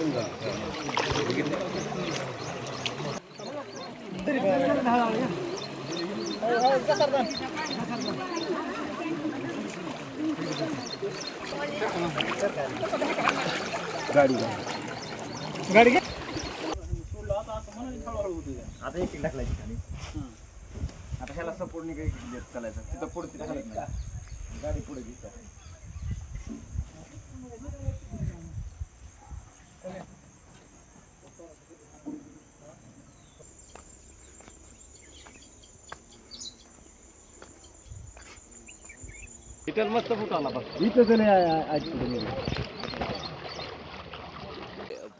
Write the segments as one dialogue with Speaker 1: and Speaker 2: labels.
Speaker 1: गाडी
Speaker 2: आता एक टाकलायची खाली आता ह्याला सपोर्ट नाही काही चालायचं तिथं पुढे तिथं हलत नाही गाडी पुढे घेतात
Speaker 1: इथं मस्त फुट आला बघ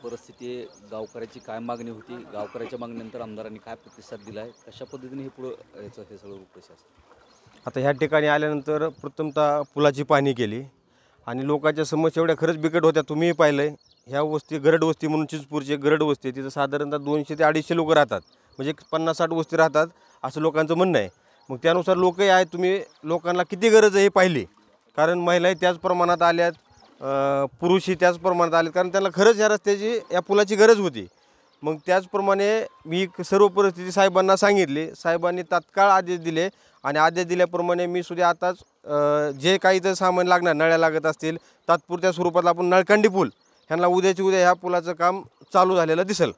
Speaker 3: परिस्थिती गावकऱ्याची काय मागणी होती, गावकऱ्याच्या मागणीनंतर आमदारांनी काय प्रतिसाद दिला आहे, कशा पद्धतीने हे पुढं याचं हे सगळं प्रोसेस
Speaker 4: आता ह्या ठिकाणी आल्यानंतर प्रथमतः पुलाची पाहणी केली आणि लोकांच्या समस्या एवढ्या खरंच बिकट होत्या. तुम्हीही पाहिलं आहे ह्या वस्ती गरड वस्ती म्हणून चिचपूरची गरड वस्ती तिथं साधारणतः 200 ते 250 लोक राहतात, म्हणजे 50-60 वस्ती राहतात असं लोकांचं म्हणणं आहे. मग त्यानुसार लोकही आहेत, तुम्ही लोकांना किती गरज आहे हे पाहिली, कारण महिलाही त्याच प्रमाणात आल्यात, पुरुषही त्याच प्रमाणात आले, कारण त्यांना खरंच ह्या रस्त्याची या पुलाची गरज होती. मग त्याचप्रमाणे मी सर्व परिस्थिती साहेबांना सांगितली, साहेबांनी तात्काळ आदेश दिले आणि आदेश दिल्याप्रमाणे मी सुद्धा आताच जे काही जर सामान लागणार, नळ्या लागत असतील तात्पुरत्या स्वरूपात आपण नळकांडी पूल ह्यांना उद्याची उद्या ह्या पुलाचं काम चालू झालेलं दिसेल.